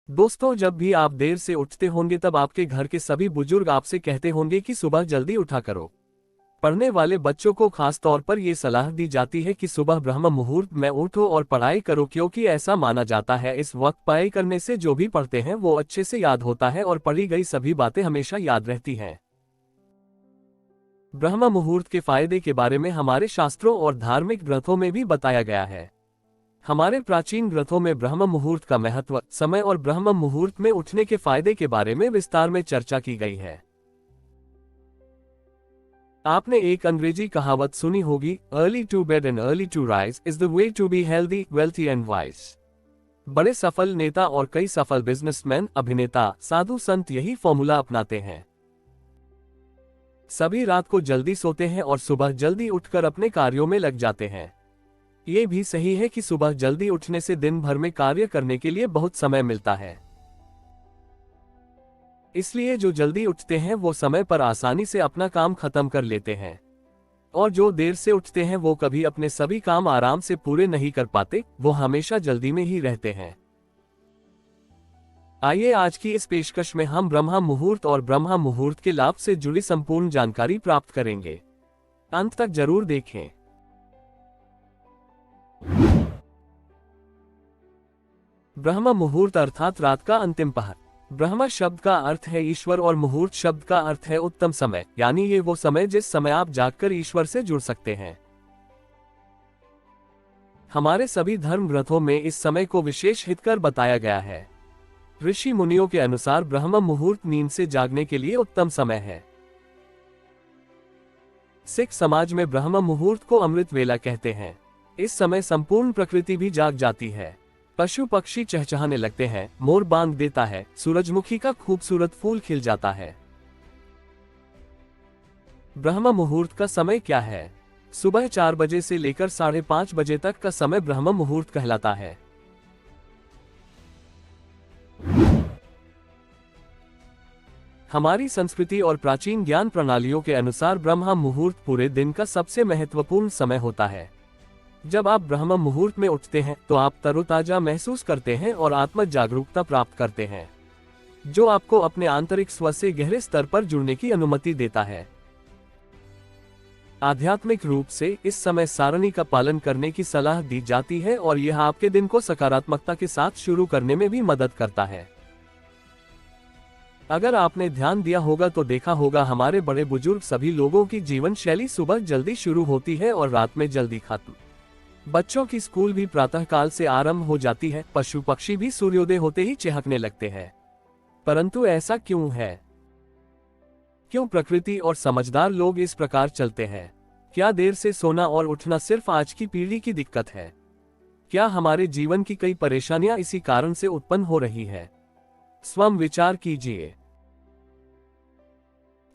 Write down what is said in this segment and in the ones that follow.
दोस्तों, जब भी आप देर से उठते होंगे तब आपके घर के सभी बुजुर्ग आपसे कहते होंगे कि सुबह जल्दी उठा करो। पढ़ने वाले बच्चों को खास तौर पर यह सलाह दी जाती है कि सुबह ब्रह्म मुहूर्त में उठो और पढ़ाई करो, क्योंकि ऐसा माना जाता है इस वक्त पढ़ाई करने से जो भी पढ़ते हैं वो अच्छे से याद होता है और पढ़ी गई सभी बातें हमेशा याद रहती हैं। ब्रह्म मुहूर्त के फायदे के बारे में हमारे शास्त्रों और धार्मिक ग्रंथों में भी बताया गया है। हमारे प्राचीन ग्रंथों में ब्रह्म मुहूर्त का महत्व, समय और ब्रह्म मुहूर्त में उठने के फायदे के बारे में विस्तार में चर्चा की गई है। आपने एक अंग्रेजी कहावत सुनी होगी, early to bed and early to rise is the way to be healthy, wealthy and wise. बड़े सफल नेता और कई सफल बिजनेसमैन, अभिनेता, साधु संत यही फॉर्मूला अपनाते हैं। सभी रात को जल्दी सोते हैं और सुबह जल्दी उठकर अपने कार्यों में लग जाते हैं। ये भी सही है कि सुबह जल्दी उठने से दिन भर में कार्य करने के लिए बहुत समय मिलता है। इसलिए जो जल्दी उठते हैं वो समय पर आसानी से अपना काम खत्म कर लेते हैं, और जो देर से उठते हैं वो कभी अपने सभी काम आराम से पूरे नहीं कर पाते, वो हमेशा जल्दी में ही रहते हैं। आइए आज की इस पेशकश में हम ब्रह्म मुहूर्त और ब्रह्म मुहूर्त के लाभ से जुड़ी संपूर्ण जानकारी प्राप्त करेंगे। अंत तक जरूर देखें। ब्रह्म मुहूर्त अर्थात रात का अंतिम पहर। ब्रह्म शब्द का अर्थ है ईश्वर और मुहूर्त शब्द का अर्थ है उत्तम समय, यानी ये वो समय जिस समय आप जागकर ईश्वर से जुड़ सकते हैं। हमारे सभी धर्म ग्रंथों में इस समय को विशेष हितकर बताया गया है। ऋषि मुनियों के अनुसार ब्रह्म मुहूर्त नींद से जागने के लिए उत्तम समय है। सिख समाज में ब्रह्म मुहूर्त को अमृत वेला कहते हैं। इस समय संपूर्ण प्रकृति भी जाग जाती है। पशु पक्षी चहचहाने लगते हैं, मोर बांग देता है, सूरजमुखी का खूबसूरत फूल खिल जाता है। ब्रह्म मुहूर्त का समय क्या है? सुबह 4 बजे से लेकर 5:30 बजे तक का समय ब्रह्म मुहूर्त कहलाता है। हमारी संस्कृति और प्राचीन ज्ञान प्रणालियों के अनुसार ब्रह्म मुहूर्त पूरे दिन का सबसे महत्वपूर्ण समय होता है। जब आप ब्रह्म मुहूर्त में उठते हैं तो आप तरोताजा महसूस करते हैं और आत्म जागरूकता प्राप्त करते हैं, जो आपको अपने आंतरिक स्व से गहरे स्तर पर जुड़ने की अनुमति देता है। आध्यात्मिक रूप से इस समय सारणी का पालन करने की सलाह दी जाती है और यह आपके दिन को सकारात्मकता के साथ शुरू करने में भी मदद करता है। अगर आपने ध्यान दिया होगा तो देखा होगा हमारे बड़े बुजुर्ग सभी लोगों की जीवन शैली सुबह जल्दी शुरू होती है और रात में जल्दी खत्म। बच्चों की स्कूल भी प्रातःकाल से आरंभ हो जाती है। पशु पक्षी भी सूर्योदय होते ही चहकने लगते हैं। परंतु ऐसा क्यों है? क्यों प्रकृति और समझदार लोग इस प्रकार चलते हैं? क्या देर से सोना और उठना सिर्फ आज की पीढ़ी की दिक्कत है? क्या हमारे जीवन की कई परेशानियां इसी कारण से उत्पन्न हो रही है? स्वयं विचार कीजिए।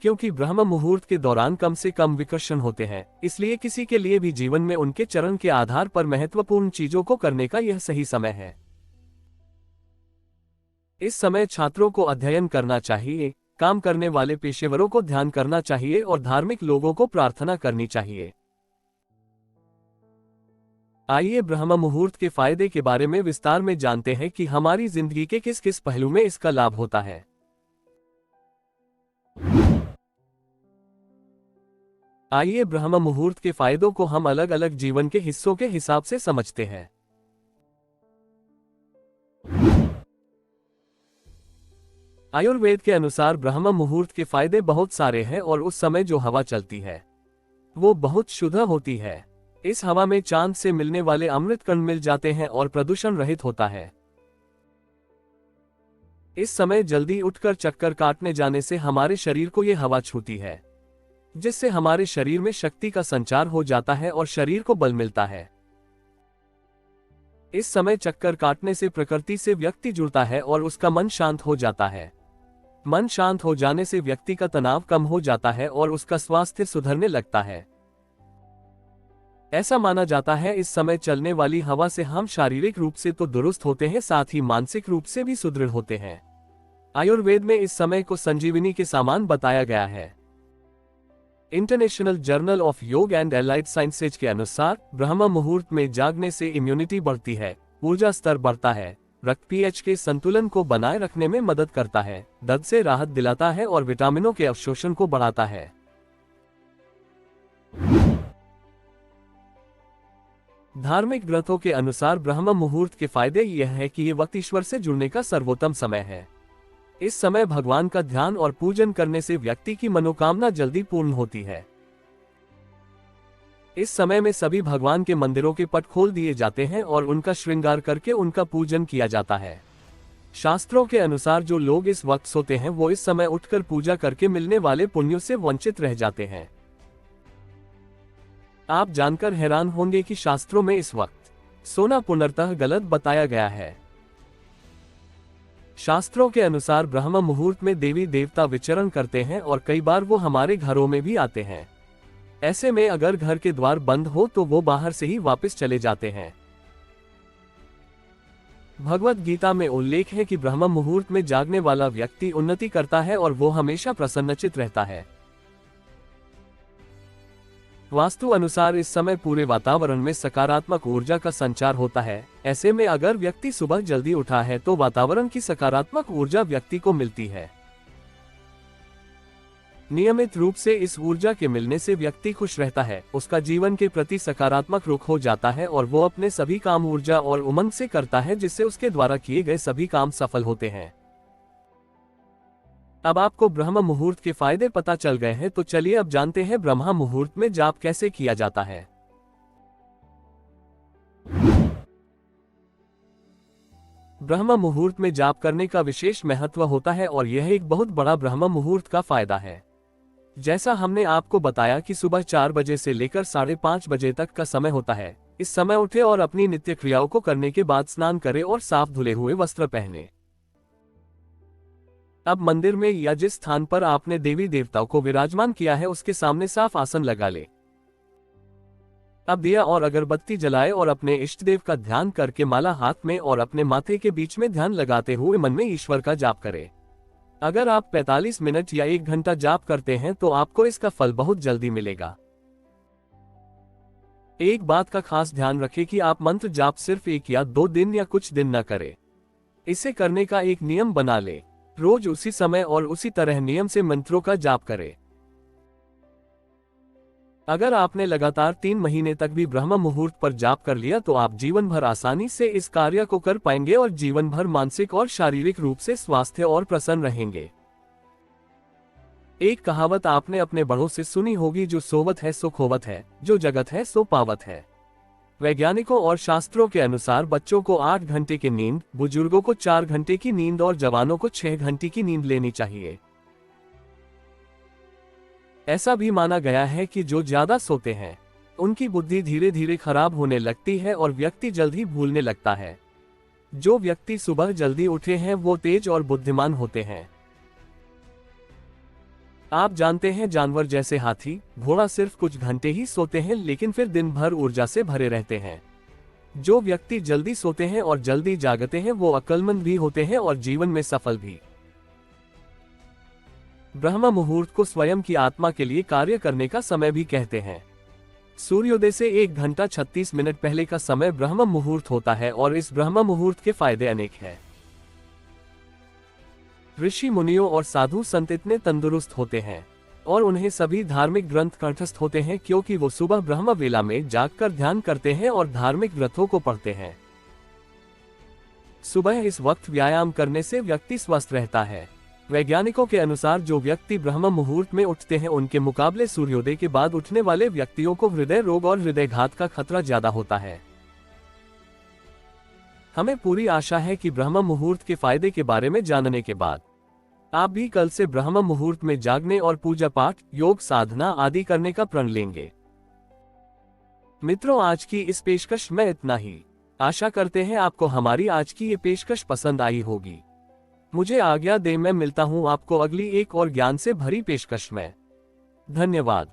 क्योंकि ब्रह्म मुहूर्त के दौरान कम से कम विकर्षण होते हैं, इसलिए किसी के लिए भी जीवन में उनके चरण के आधार पर महत्वपूर्ण चीजों को करने का यह सही समय है। इस समय छात्रों को अध्ययन करना चाहिए, काम करने वाले पेशेवरों को ध्यान करना चाहिए और धार्मिक लोगों को प्रार्थना करनी चाहिए। आइए ब्रह्म मुहूर्त के फायदे के बारे में विस्तार में जानते हैं कि हमारी जिंदगी के किस किस पहलू में इसका लाभ होता है। आइए ब्रह्म मुहूर्त के फायदों को हम अलग अलग जीवन के हिस्सों के हिसाब से समझते हैं। आयुर्वेद के अनुसार ब्रह्म मुहूर्त के फायदे बहुत सारे हैं और उस समय जो हवा चलती है वो बहुत शुद्ध होती है। इस हवा में चांद से मिलने वाले अमृत कण मिल जाते हैं और प्रदूषण रहित होता है। इस समय जल्दी उठकर चक्कर काटने जाने से हमारे शरीर को यह हवा छूती है, जिससे हमारे शरीर में शक्ति का संचार हो जाता है और शरीर को बल मिलता है। इस समय चक्कर काटने से प्रकृति से व्यक्ति जुड़ता है और उसका मन शांत हो जाता है। मन शांत हो जाने से व्यक्ति का तनाव कम हो जाता है और उसका स्वास्थ्य सुधरने लगता है। ऐसा माना जाता है इस समय चलने वाली हवा से हम शारीरिक रूप से तो दुरुस्त होते हैं, साथ ही मानसिक रूप से भी सुदृढ़ होते हैं। आयुर्वेद में इस समय को संजीवनी के समान बताया गया है। इंटरनेशनल जर्नल ऑफ योग एंड एलाइड साइंसेज के अनुसार ब्रह्म मुहूर्त में जागने से इम्यूनिटी बढ़ती है, ऊर्जा स्तर बढ़ता है, रक्त पीएच के संतुलन को बनाए रखने में मदद करता है, दर्द से राहत दिलाता है और विटामिनों के अवशोषण को बढ़ाता है। धार्मिक ग्रंथों के अनुसार ब्रह्म मुहूर्त के फायदे यह है कि ये वक्त ईश्वर से जुड़ने का सर्वोत्तम समय है। इस समय भगवान का ध्यान और पूजन करने से व्यक्ति की मनोकामना जल्दी पूर्ण होती है। इस समय में सभी भगवान के मंदिरों के पट खोल दिए जाते हैं और उनका श्रृंगार करके उनका पूजन किया जाता है। शास्त्रों के अनुसार जो लोग इस वक्त सोते हैं वो इस समय उठकर पूजा करके मिलने वाले पुण्यों से वंचित रह जाते हैं। आप जानकर हैरान होंगे कि शास्त्रों में इस वक्त सोना पूर्णतः गलत बताया गया है। शास्त्रों के अनुसार ब्रह्म मुहूर्त में देवी देवता विचरण करते हैं और कई बार वो हमारे घरों में भी आते हैं। ऐसे में अगर घर के द्वार बंद हो तो वो बाहर से ही वापस चले जाते हैं। भगवत गीता में उल्लेख है कि ब्रह्म मुहूर्त में जागने वाला व्यक्ति उन्नति करता है और वो हमेशा प्रसन्नचित रहता है। वास्तु अनुसार इस समय पूरे वातावरण में सकारात्मक ऊर्जा का संचार होता है। ऐसे में अगर व्यक्ति सुबह जल्दी उठा है तो वातावरण की सकारात्मक ऊर्जा व्यक्ति को मिलती है। नियमित रूप से इस ऊर्जा के मिलने से व्यक्ति खुश रहता है, उसका जीवन के प्रति सकारात्मक रुख हो जाता है और वो अपने सभी काम ऊर्जा और उमंग से करता है, जिससे उसके द्वारा किए गए सभी काम सफल होते हैं। अब आपको ब्रह्म मुहूर्त के फायदे पता चल गए हैं, तो चलिए अब जानते हैं ब्रह्म मुहूर्त में जाप कैसे किया जाता है। ब्रह्म मुहूर्त में जाप करने का विशेष महत्व होता है और यह एक बहुत बड़ा ब्रह्म मुहूर्त का फायदा है। जैसा हमने आपको बताया कि सुबह 4 बजे से लेकर 5:30 बजे तक का समय होता है। इस समय उठे और अपनी नित्य क्रियाओं को करने के बाद स्नान करें और साफ धुले हुए वस्त्र पहने। अब मंदिर में या जिस स्थान पर आपने देवी देवताओं को विराजमान किया है उसके सामने साफ आसन लगा ले। अब दिया और अगरबत्ती जलाए और अपने इष्ट देव का ध्यान करके माला हाथ में और अपने माथे के बीच में ध्यान लगाते हुए मन में ईश्वर का जाप करें। अगर आप 45 मिनट या 1 घंटा जाप करते हैं तो आपको इसका फल बहुत जल्दी मिलेगा। एक बात का खास ध्यान रखें कि आप मंत्र जाप सिर्फ 1 या 2 दिन या कुछ दिन न करें। इसे करने का एक नियम बना ले। रोज उसी समय और उसी तरह नियम से मंत्रों का जाप करें। अगर आपने लगातार 3 महीने तक भी ब्रह्म मुहूर्त पर जाप कर लिया तो आप जीवन भर आसानी से इस कार्य को कर पाएंगे और जीवन भर मानसिक और शारीरिक रूप से स्वस्थ और प्रसन्न रहेंगे। एक कहावत आपने अपने बड़ों से सुनी होगी, जो सोवत है सो खोवत है, जो जगत है सो पावत है। वैज्ञानिकों और शास्त्रों के अनुसार बच्चों को 8 घंटे की नींद, बुजुर्गों को 4 घंटे की नींद और जवानों को 6 घंटे की नींद लेनी चाहिए। ऐसा भी माना गया है कि जो ज्यादा सोते हैं उनकी बुद्धि धीरे धीरे खराब होने लगती है और व्यक्ति जल्द ही भूलने लगता है। जो व्यक्ति सुबह जल्दी उठे हैं वो तेज और बुद्धिमान होते हैं। आप जानते हैं जानवर जैसे हाथी, घोड़ा सिर्फ कुछ घंटे ही सोते हैं लेकिन फिर दिन भर ऊर्जा से भरे रहते हैं। जो व्यक्ति जल्दी सोते हैं और जल्दी जागते हैं वो अक्लमंद भी होते हैं और जीवन में सफल भी। ब्रह्म मुहूर्त को स्वयं की आत्मा के लिए कार्य करने का समय भी कहते हैं। सूर्योदय से 1 घंटा 36 मिनट पहले का समय ब्रह्म मुहूर्त होता है और इस ब्रह्म मुहूर्त के फायदे अनेक हैं। ऋषि मुनियों और साधु संत इतने तंदुरुस्त होते हैं और उन्हें सभी धार्मिक ग्रंथ कंठस्थ होते हैं क्योंकि वो सुबह ब्रह्म वेला में जागकर ध्यान करते हैं और धार्मिक ग्रंथों को पढ़ते हैं। सुबह इस वक्त व्यायाम करने से व्यक्ति स्वस्थ रहता है। वैज्ञानिकों के अनुसार जो व्यक्ति ब्रह्म मुहूर्त में उठते हैं उनके मुकाबले सूर्योदय के बाद उठने वाले व्यक्तियों को हृदय रोग और हृदयघात का खतरा ज्यादा होता है। हमें पूरी आशा है कि ब्रह्म मुहूर्त के फायदे के बारे में जानने के बाद आप भी कल से ब्रह्म मुहूर्त में जागने और पूजा पाठ, योग साधना आदि करने का प्रण लेंगे। मित्रों, आज की इस पेशकश में इतना ही। आशा करते हैं आपको हमारी आज की ये पेशकश पसंद आई होगी। मुझे आज्ञा दें, मैं मिलता हूं आपको अगली एक और ज्ञान से भरी पेशकश में। धन्यवाद।